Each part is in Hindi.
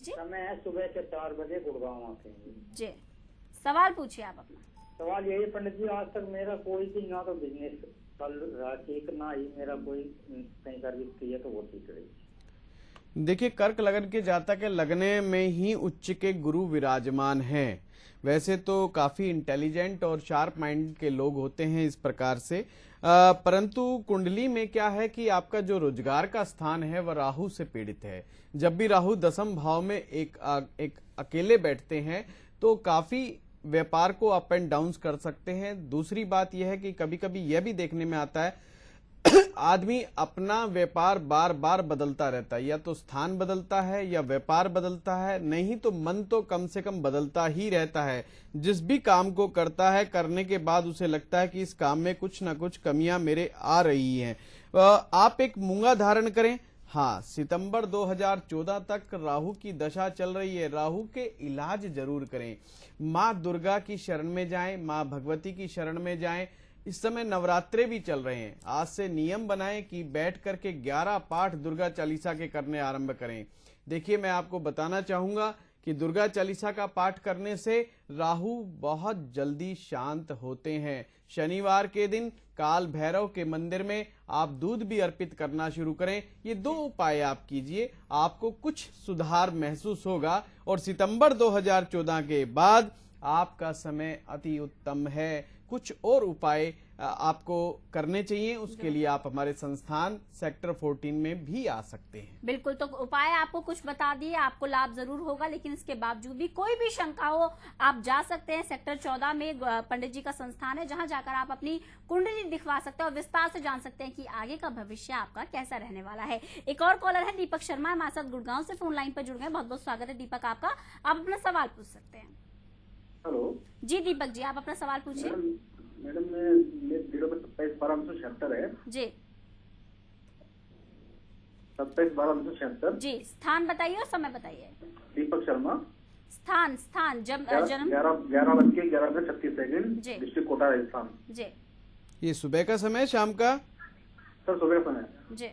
जी समय है सुबह के 4 बजे गुड़गांव आते हैं जी। सवाल पूछिए आप अपना। सवाल यही पंडित जी, आज तक मेरा कोई भी ना तो बिजनेस चल रहा ठीक, ना ही मेरा कोई कहीं सर्विस की है तो वो ठीक रही। देखिए, कर्क लगन के जातक लगने में ही उच्च के गुरु विराजमान हैं। वैसे तो काफी इंटेलिजेंट और शार्प माइंड के लोग होते हैं इस प्रकार से, परंतु कुंडली में क्या है कि आपका जो रोजगार का स्थान है वह राहु से पीड़ित है। जब भी राहु दसम भाव में एक अकेले बैठते हैं तो काफी व्यापार को अप एंड डाउन कर सकते हैं। दूसरी बात यह है कि कभी कभी यह भी देखने में आता है आदमी अपना व्यापार बार बार बदलता रहता है, या तो स्थान बदलता है या व्यापार बदलता है, नहीं तो मन तो कम से कम बदलता ही रहता है। जिस भी काम को करता है, करने के बाद उसे लगता है कि इस काम में कुछ ना कुछ कमियां मेरे आ रही हैं। आप एक मूंगा धारण करें। हाँ, सितंबर 2014 तक राहु की दशा चल रही है। राहु के इलाज जरूर करें। माँ दुर्गा की शरण में जाएं, माँ भगवती की शरण में जाएं। इस समय नवरात्रे भी चल रहे हैं। आज से नियम बनाएं कि बैठ करके 11 पाठ दुर्गा चालीसा के करने आरंभ करें। देखिए, मैं आपको बताना चाहूंगा कि दुर्गा चालीसा का पाठ करने से राहु बहुत जल्दी शांत होते हैं। शनिवार के दिन काल भैरव के मंदिर में आप दूध भी अर्पित करना शुरू करें। ये 2 उपाय आप कीजिए, आपको कुछ सुधार महसूस होगा और सितंबर 2014 के बाद आपका समय अति उत्तम है। कुछ और उपाय आपको करने चाहिए, उसके लिए आप हमारे संस्थान सेक्टर 14 में भी आ सकते हैं। बिल्कुल, तो उपाय आपको कुछ बता दिए, आपको लाभ जरूर होगा, लेकिन इसके बावजूद भी कोई भी शंका हो आप जा सकते हैं। सेक्टर 14 में पंडित जी का संस्थान है, जहां जाकर आप अपनी कुंडली दिखवा सकते हैं और विस्तार से जान सकते हैं कि आगे का भविष्य आपका कैसा रहने वाला है। एक और कॉलर है दीपक शर्मा, हमारे साथ गुड़गांव से फोन लाइन पर जुड़ गए। बहुत बहुत स्वागत है दीपक आपका, आप अपना सवाल पूछ सकते हैं। हेलो जी दीपक जी, आप अपना सवाल पूछिए। मैडम, मेरे 27/12/1976 है जी 27/12/1976। जी, स्थान बताइए और समय बताइए। दीपक शर्मा। स्थान जन्म 11:36 जी। डिस्ट्रिक्ट कोटा, राजस्थान। जी ये सुबह का समय, शाम का? सर सुबह समय। जी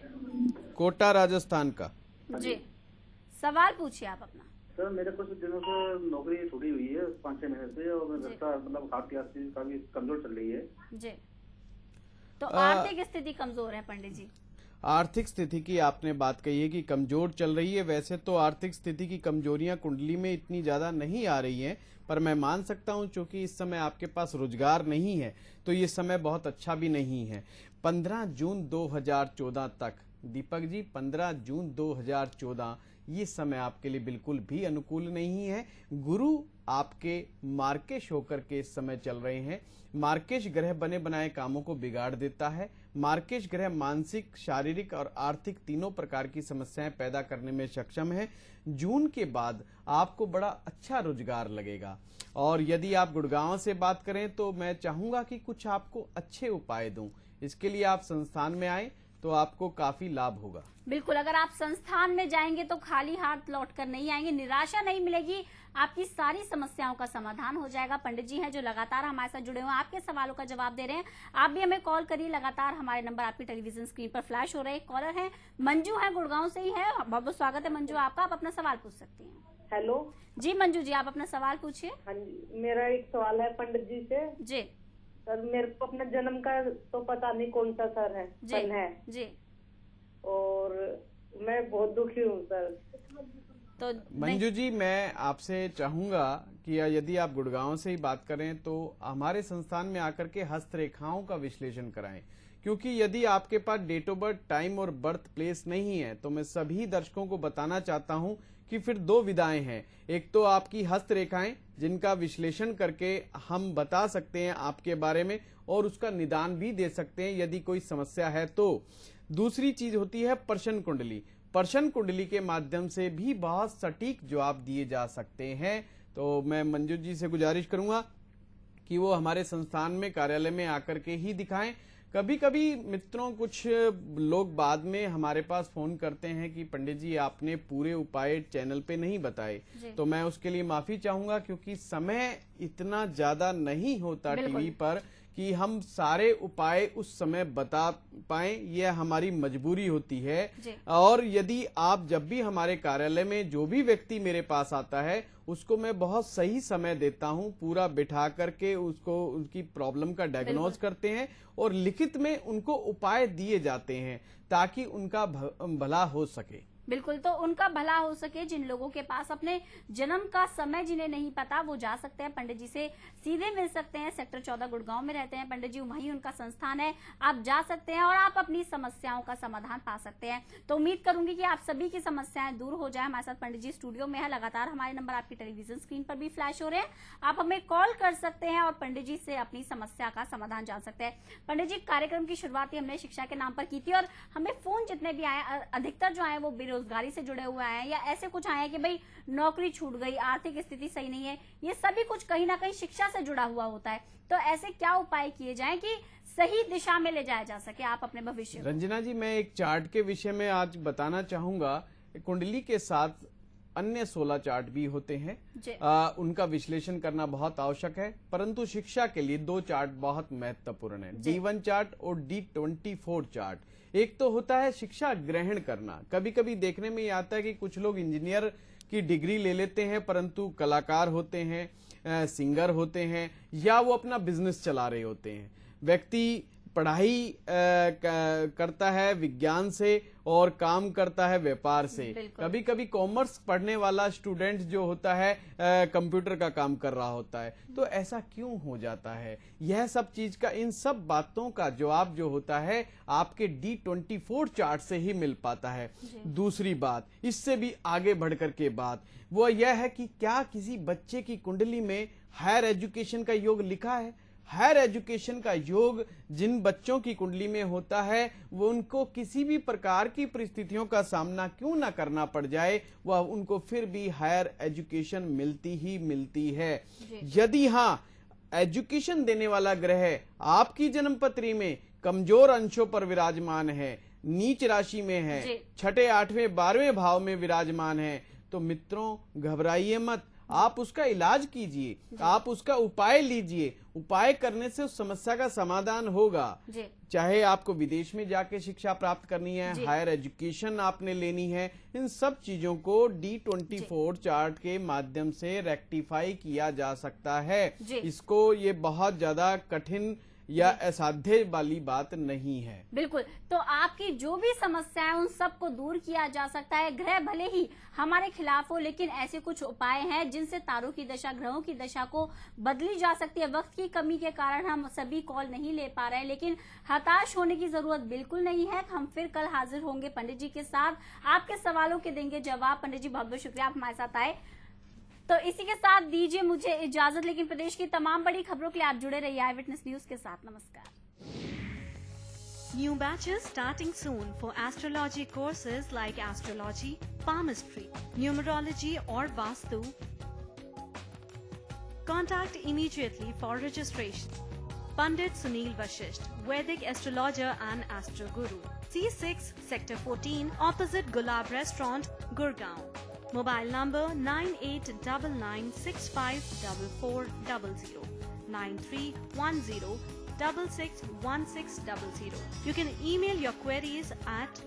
कोटा राजस्थान का। जी, सवाल पूछिए आप अपना। सर मेरे कुछ दिनों से नौकरी छूटी हुई है, 5-6 महीने से, और मैं जी। व्यवसाय मतलब खाद्य आपूर्ति काफी कमजोर चल रही है। जी, तो आर्थिक स्थिति कमजोर है पंडित जी। आर्थिक स्थिति की आपने बात कही है कि कमजोर चल रही है। वैसे तो आर्थिक स्थिति की कमजोरियां कुंडली में इतनी ज्यादा नहीं आ रही हैं, पर मैं मान सकता हूं चूंकि इस समय आपके पास रोजगार नहीं है तो ये समय बहुत अच्छा भी नहीं है। 15 जून 2014 तक दीपक जी, 15 जून 2014 ये समय आपके लिए बिल्कुल भी अनुकूल नहीं है। गुरु आपके मार्केश होकर के इस समय चल रहे हैं। मार्केश ग्रह बने बनाए कामों को बिगाड़ देता है। मार्केश ग्रह मानसिक, शारीरिक और आर्थिक तीनों प्रकार की समस्याएं पैदा करने में सक्षम है। जून के बाद आपको बड़ा अच्छा रोजगार लगेगा। और यदि आप गुड़गांव से बात करें तो मैं चाहूंगा कि कुछ आपको अच्छे उपाय दूं। इसके लिए आप संस्थान में आए तो आपको काफी लाभ होगा। बिल्कुल, अगर आप संस्थान में जाएंगे तो खाली हाथ लौट कर नहीं आएंगे, निराशा नहीं मिलेगी, आपकी सारी समस्याओं का समाधान हो जाएगा। पंडित जी हैं जो लगातार हमारे साथ जुड़े हुए हैं, आपके सवालों का जवाब दे रहे हैं। आप भी हमें कॉल करिए, लगातार हमारे नंबर आपकी टेलीविजन स्क्रीन पर फ्लैश हो रहे हैं। कॉलर है मंजू है, गुड़गांव से ही है। बहुत बहुत स्वागत है मंजू आपका, आप अपना सवाल पूछ सकती हैं। हेलो जी मंजू जी, आप अपना सवाल पूछिए। हाँ जी, मेरा एक सवाल है पंडित जी से। जी सर मेरे को अपने जन्म का तो पता नहीं कौन सा सर है जी सन है, जी, और मैं बहुत दुखी हूँ सर। तो मंजू जी, मैं आपसे चाहूंगा कि यदि आप गुड़गांव से ही बात करें तो हमारे संस्थान में आकर के हस्तरेखाओं का विश्लेषण कराएं, क्योंकि यदि आपके पास डेट ऑफ बर्थ, टाइम और बर्थ प्लेस नहीं है तो मैं सभी दर्शकों को बताना चाहता हूं कि फिर 2 विधाएं हैं। एक तो आपकी हस्तरेखाएं, जिनका विश्लेषण करके हम बता सकते हैं आपके बारे में और उसका निदान भी दे सकते हैं यदि कोई समस्या है तो। दूसरी चीज होती है पर्शन कुंडली। पर्शन कुंडली के माध्यम से भी बहुत सटीक जवाब दिए जा सकते हैं। तो मैं मंजू जी से गुजारिश करूंगा कि वो हमारे संस्थान में, कार्यालय में आकर के ही दिखाएं। कभी कभी मित्रों, कुछ लोग बाद में हमारे पास फोन करते हैं कि पंडित जी आपने पूरे उपाय चैनल पे नहीं बताए, तो मैं उसके लिए माफी चाहूंगा, क्योंकि समय इतना ज्यादा नहीं होता टीवी पर कि हम सारे उपाय उस समय बता पाएं, यह हमारी मजबूरी होती है। जी। और यदि आप जब भी हमारे कार्यालय में जो भी व्यक्ति मेरे पास आता है उसको मैं बहुत सही समय देता हूं, पूरा बिठा करके उसको उनकी प्रॉब्लम का डायग्नोज करते हैं और लिखित में उनको उपाय दिए जाते हैं ताकि उनका भला हो सके। बिल्कुल, तो उनका भला हो सके। जिन लोगों के पास अपने जन्म का समय जिन्हें नहीं पता वो जा सकते हैं, पंडित जी से सीधे मिल सकते हैं। सेक्टर 14 गुड़गांव में रहते हैं पंडित जी, वहीं उनका संस्थान है। आप जा सकते हैं और आप अपनी समस्याओं का समाधान पा सकते हैं। तो उम्मीद करूंगी कि आप सभी की समस्याएं दूर हो जाए। हमारे साथ पंडित जी स्टूडियो में है, लगातार हमारे नंबर आपकी टेलीविजन स्क्रीन पर भी फ्लैश हो रहे हैं। आप हमें कॉल कर सकते हैं और पंडित जी से अपनी समस्या का समाधान जान सकते हैं। पंडित जी, कार्यक्रम की शुरुआत ही हमने शिक्षा के नाम पर की थी और हमें फोन जितने भी आए, अधिकतर जो आए वो बेरोजगारी से जुड़े हुए आए हैं या ऐसे कुछ आए हैं कि भाई नौकरी छूट गई, आर्थिक स्थिति सही नहीं है। ये सभी कुछ कहीं ना कहीं शिक्षा से जुड़ा हुआ होता है। तो ऐसे क्या उपाय किए जाएं कि सही दिशा में ले जाया जा सके आप अपने भविष्य को? रंजना जी, मैं एक चार्ट के विषय में आज बताना चाहूंगा। कुंडली के साथ अन्य 16 चार्ट भी होते हैं, उनका विश्लेषण करना बहुत आवश्यक है, परंतु शिक्षा के लिए 2 चार्ट बहुत महत्वपूर्ण है, D1 चार्ट और D24 चार्ट। एक तो होता है शिक्षा ग्रहण करना। कभी कभी देखने में ये आता है कि कुछ लोग इंजीनियर की डिग्री ले लेते हैं परंतु कलाकार होते हैं, सिंगर होते हैं या वो अपना बिजनेस चला रहे होते हैं। व्यक्ति पढ़ाई करता है विज्ञान से और काम करता है व्यापार से। कभी कभी कॉमर्स पढ़ने वाला स्टूडेंट जो होता है कंप्यूटर का काम कर रहा होता है। तो ऐसा क्यों हो जाता है? यह सब चीज का, इन सब बातों का जवाब जो होता है आपके D24 चार्ट से ही मिल पाता है। दूसरी बात, इससे भी आगे बढ़कर के बात वो यह है कि क्या किसी बच्चे की कुंडली में हायर एजुकेशन का योग लिखा है? हायर एजुकेशन का योग जिन बच्चों की कुंडली में होता है वो उनको किसी भी प्रकार की परिस्थितियों का सामना क्यों ना करना पड़ जाए, वह उनको फिर भी हायर एजुकेशन मिलती ही मिलती है। यदि हाँ, एजुकेशन देने वाला ग्रह आपकी जन्मपत्री में कमजोर अंशों पर विराजमान है, नीच राशि में है, 6ठे 8वें 12वें भाव में विराजमान है, तो मित्रों घबराइए मत। आप उसका इलाज कीजिए, आप उसका उपाय लीजिए। उपाय करने से उस समस्या का समाधान होगा। चाहे आपको विदेश में जाके शिक्षा प्राप्त करनी है, हायर एजुकेशन आपने लेनी है, इन सब चीजों को D24 चार्ट के माध्यम से रेक्टिफाई किया जा सकता है। इसको ये बहुत ज्यादा कठिन या असाध्य वाली बात नहीं है। बिल्कुल, तो आपकी जो भी समस्याएं उन सबको दूर किया जा सकता है। ग्रह भले ही हमारे खिलाफ हो, लेकिन ऐसे कुछ उपाय हैं जिनसे तारों की दशा, ग्रहों की दशा को बदली जा सकती है। वक्त की कमी के कारण हम सभी कॉल नहीं ले पा रहे हैं, लेकिन हताश होने की जरूरत बिल्कुल नहीं है। हम फिर कल हाजिर होंगे पंडित जी के साथ, आपके सवालों के देंगे जवाब। पंडित जी बहुत बहुत शुक्रिया, आप हमारे साथ आए। तो इसी के साथ दीजिए मुझे इजाजत, लेकिन प्रदेश की तमाम बड़ी खबरों के लिए आप जुड़े रहिए आई विटनेस न्यूज के साथ। नमस्कार। New batches starting soon for astrology courses like astrology, palmistry, numerology or Vastu. Contact immediately for registration. Pandit Sunil Vashisht, Vedic astrologer and astro guru. C6 Sector 14 opposite Gulab Restaurant, Gurgaon. Mobile number 9899654400 9310661600. You can email your queries at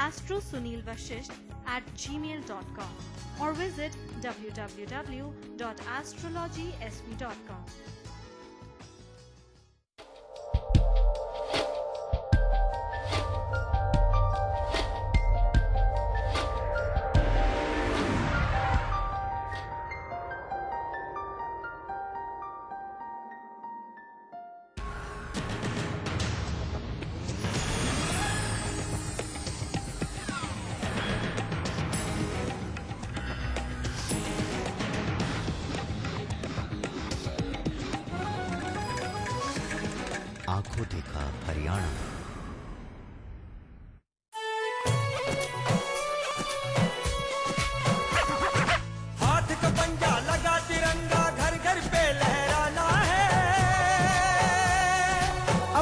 astrosunilvashisht@gmail.com or visit www.astrologysv.com. आंखों देखा हरियाणा। हाथ का पंजा लगा तिरंगा, घर घर पे लहराना है।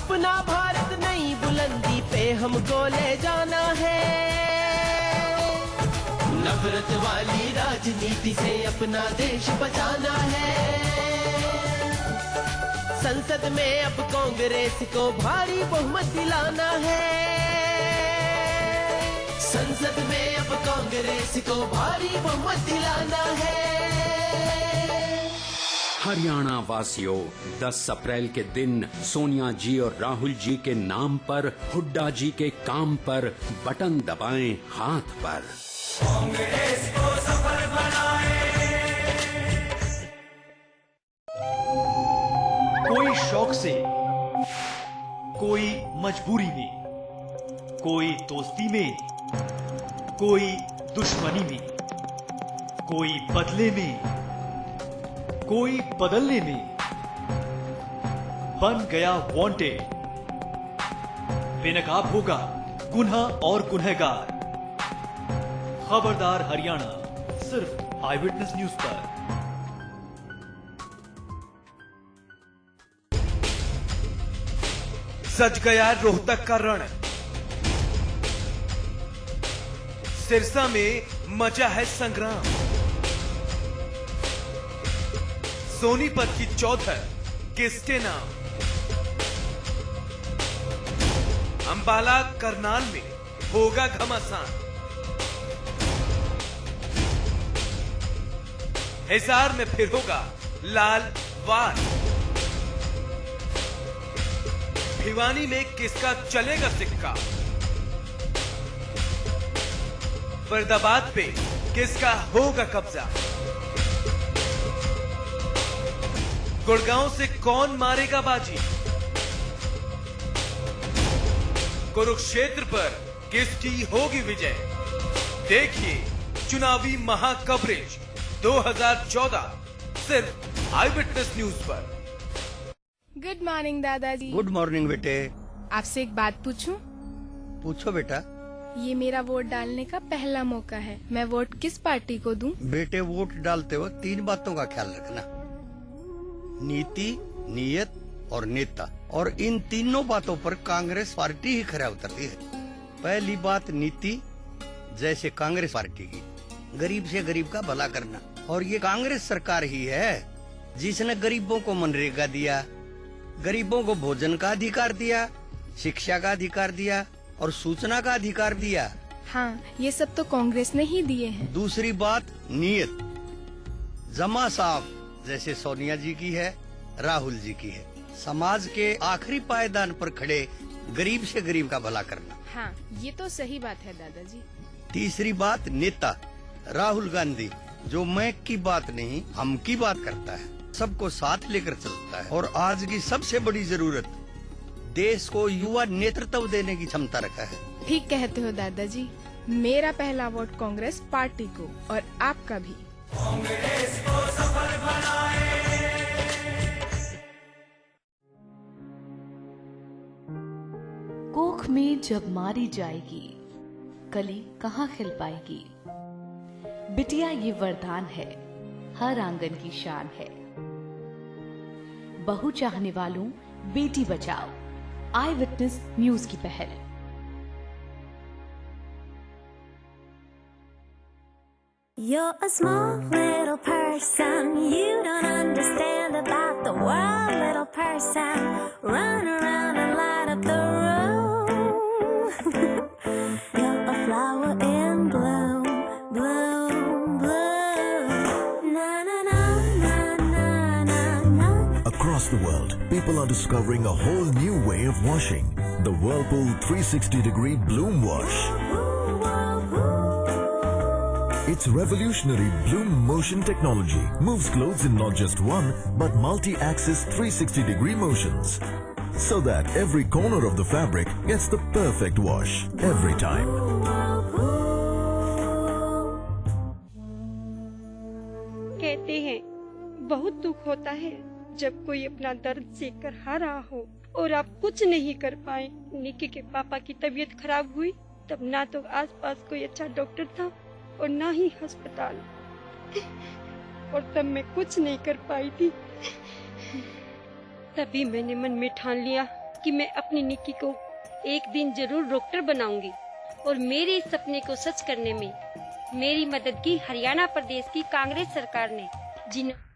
अपना भारत नई बुलंदी पे हमको ले जाना है। नफरत वाली राजनीति से अपना देश बचाना है। संसद में अब कांग्रेस को भारी बहुमत दिलाना है। संसद में अब कांग्रेस को भारी बहुमत दिलाना है। हरियाणा वासियों, 10 अप्रैल के दिन सोनिया जी और राहुल जी के नाम पर, हुड्डा जी के काम पर बटन दबाएं हाथ पर। कांग्रेस को सफल बनाए। कोई शौक से, कोई मजबूरी में, कोई दोस्ती में, कोई दुश्मनी में, कोई बदले में, कोई बदलने में, बन गया वांटेड। बेनकाब होगा गुनाह और गुनहगार। खबरदार हरियाणा, सिर्फ आई विटनेस न्यूज पर। सज गया रोहतक का रण, सिरसा में मचा है संग्राम। सोनीपत की चौधर किसके नाम? अंबाला करनाल में होगा घमासान। हिसार में फिर होगा लाल वार। भिवानी में किसका चलेगा सिक्का? फरीदाबाद पे किसका होगा कब्जा? गुड़गांव से कौन मारेगा बाजी? कुरुक्षेत्र पर किसकी होगी विजय? देखिए चुनावी महाकवरेज 2014 सिर्फ आई विटनेस न्यूज पर। गुड मॉर्निंग दादाजी। गुड मॉर्निंग बेटे। आपसे एक बात पूछूं? पूछो बेटा। ये मेरा वोट डालने का पहला मौका है, मैं वोट किस पार्टी को दूं? बेटे वोट डालते वक्त 3 बातों का ख्याल रखना, नीति, नीयत और नेता। और इन तीनों बातों पर कांग्रेस पार्टी ही खरा उतरती है। पहली बात नीति, जैसे कांग्रेस पार्टी की गरीब से गरीब का भला करना। और ये कांग्रेस सरकार ही है जिसने गरीबों को मनरेगा दिया, गरीबों को भोजन का अधिकार दिया, शिक्षा का अधिकार दिया और सूचना का अधिकार दिया। हाँ, ये सब तो कांग्रेस ने ही दिए हैं। दूसरी बात नीयत, जमा साफ, जैसे सोनिया जी की है, राहुल जी की है। समाज के आखिरी पायदान पर खड़े गरीब से गरीब का भला करना। हाँ, ये तो सही बात है दादाजी। तीसरी बात नेता, राहुल गांधी, जो मैं की बात नहीं हम की बात करता है, सबको साथ लेकर चलता है। और आज की सबसे बड़ी जरूरत, देश को युवा नेतृत्व देने की क्षमता रखा है। ठीक कहते हो दादाजी। मेरा पहला वोट कांग्रेस पार्टी को और आपका भी। कांग्रेस को सफल बनाए। कोख में जब मारी जाएगी, कली कहाँ खिल पाएगी। बिटिया ये वरदान है, हर आंगन की शान है। बहु चाहने वालों, बेटी बचाओ, आई विटनेस न्यूज की पहल। You're a small little person, you don't understand about the world, little person. Run around and light up the room. You're a flower in bloom, bloom, bloom. Na na na na na na na. Across the world, people are discovering a whole new way of washing. The Whirlpool 360-degree Bloom Wash. Its revolutionary Bloom Motion technology moves clothes in not just one, but multi-axis 360-degree motions, so that every corner of the fabric gets the perfect wash every time. कहते हैं बहुत दुख होता है जब कोई अपना दर्द सेक कर हारा हो और आप कुछ नहीं कर पाए। निक्की के पापा की तबीयत खराब हुई, तब ना तो आसपास कोई अच्छा डॉक्टर था और ना ही अस्पताल, और तब मैं कुछ नहीं कर पाई थी। तभी मैंने मन में ठान लिया कि मैं अपनी निक्की को एक दिन जरूर डॉक्टर बनाऊंगी। और मेरे इस सपने को सच करने में मेरी मदद की हरियाणा प्रदेश की कांग्रेस सरकार ने, जिन्होंने